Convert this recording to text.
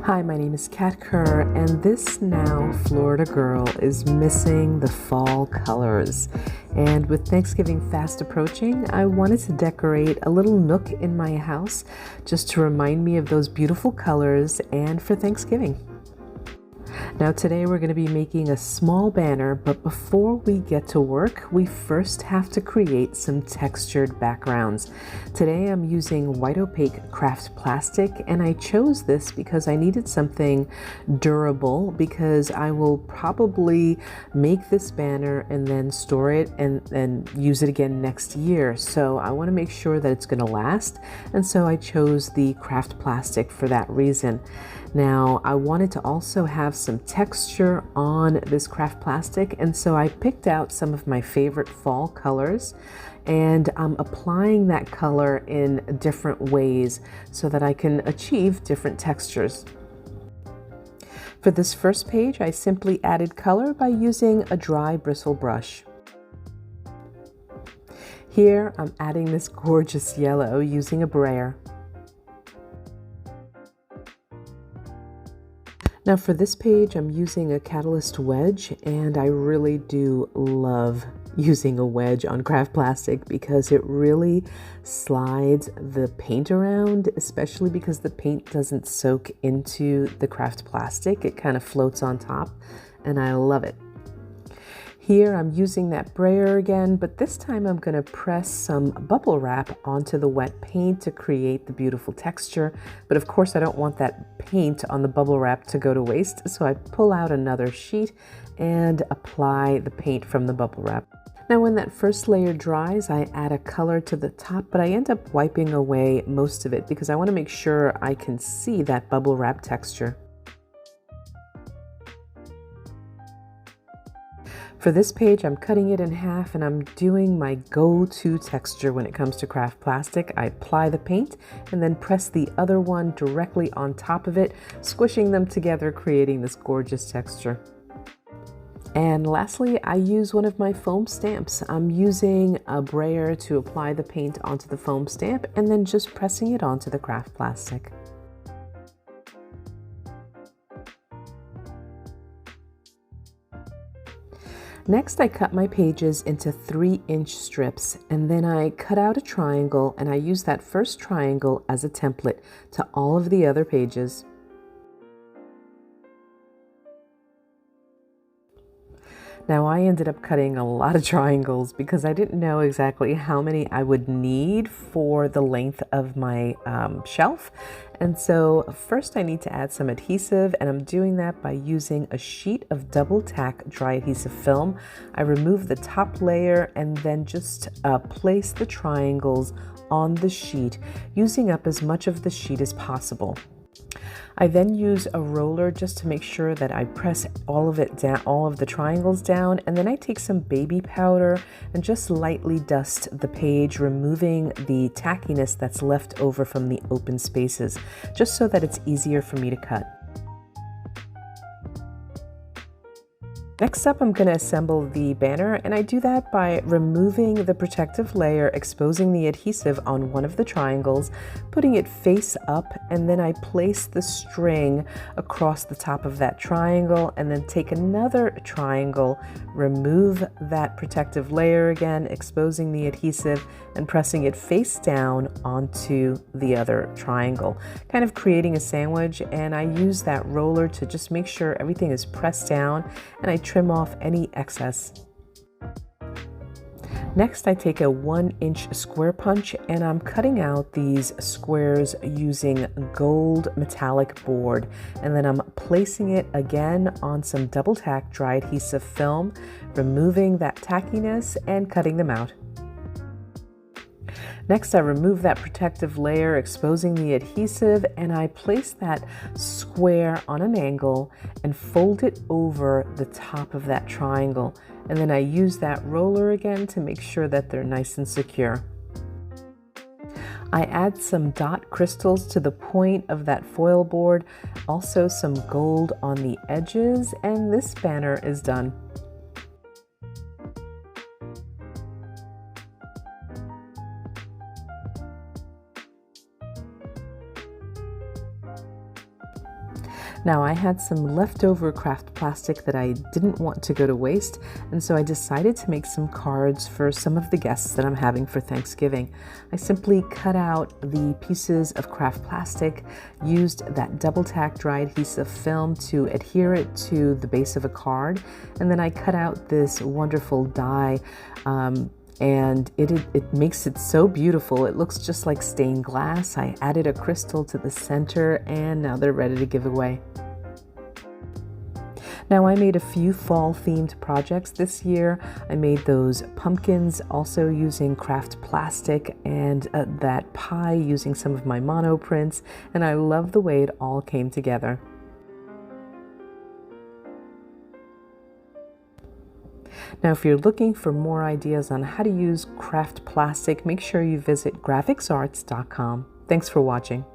Hi, my name is Kat Kerr, and this now Florida girl is missing the fall colors. And with Thanksgiving fast approaching, I wanted to decorate a little nook in my house just to remind me of those beautiful colors and for Thanksgiving. Now today we're going to be making a small banner, but before we get to work, we first have to create some textured backgrounds. Today I'm using white opaque craft plastic, and I chose this because I needed something durable because I will probably make this banner and then store it and use it again next year. So I want to make sure that it's going to last, and so I chose the craft plastic for that reason. Now, I wanted to also have some texture on this craft plastic, and so I picked out some of my favorite fall colors, and I'm applying that color in different ways so that I can achieve different textures. For this first page, I simply added color by using a dry bristle brush. Here, I'm adding this gorgeous yellow using a brayer. Now for this page, I'm using a catalyst wedge, and I really do love using a wedge on craft plastic because it really slides the paint around, especially because the paint doesn't soak into the craft plastic. It kind of floats on top, and I love it. Here I'm using that brayer again, but this time I'm going to press some bubble wrap onto the wet paint to create the beautiful texture. But of course I don't want that paint on the bubble wrap to go to waste, so I pull out another sheet and apply the paint from the bubble wrap. Now when that first layer dries, I add a color to the top, but I end up wiping away most of it because I want to make sure I can see that bubble wrap texture. For this page, I'm cutting it in half, and I'm doing my go-to texture when it comes to craft plastic. I apply the paint and then press the other one directly on top of it, squishing them together, creating this gorgeous texture. And lastly, I use one of my foam stamps. I'm using a brayer to apply the paint onto the foam stamp and then just pressing it onto the craft plastic. Next, I cut my pages into 3-inch strips, and then I cut out a triangle, and I use that first triangle as a template to all of the other pages. Now I ended up cutting a lot of triangles because I didn't know exactly how many I would need for the length of my shelf. And so first I need to add some adhesive, and I'm doing that by using a sheet of double tack dry adhesive film. I remove the top layer and then just place the triangles on the sheet, using up as much of the sheet as possible. I then use a roller just to make sure that I press all of it down, all of the triangles down, and then I take some baby powder and just lightly dust the page, removing the tackiness that's left over from the open spaces, just so that it's easier for me to cut. Next up, I'm going to assemble the banner, and I do that by removing the protective layer, exposing the adhesive on one of the triangles, putting it face up, and then I place the string across the top of that triangle, and then take another triangle, remove that protective layer again, exposing the adhesive, and pressing it face down onto the other triangle, kind of creating a sandwich. And I use that roller to just make sure everything is pressed down, and I trim off any excess. Next, I take a 1-inch square punch, and I'm cutting out these squares using gold metallic board, and then I'm placing it again on some double tack dry adhesive film, removing that tackiness and cutting them out. Next, I remove that protective layer, exposing the adhesive, and I place that square on an angle and fold it over the top of that triangle. And then I use that roller again to make sure that they're nice and secure. I add some dot crystals to the point of that foil board, also some gold on the edges, and this banner is done. Now, I had some leftover craft plastic that I didn't want to go to waste, and so I decided to make some cards for some of the guests that I'm having for Thanksgiving. I simply cut out the pieces of craft plastic, used that double tack dry adhesive film to adhere it to the base of a card, and then I cut out this wonderful die, and it makes it so beautiful. It looks just like stained glass. I added a crystal to the center, and now they're ready to give away. Now, I made a few fall themed projects this year. I made those pumpkins also using craft plastic, and that pie using some of my mono prints, and I love the way it all came together. Now, if you're looking for more ideas on how to use craft plastic, make sure you visit grafixarts.com. Thanks for watching.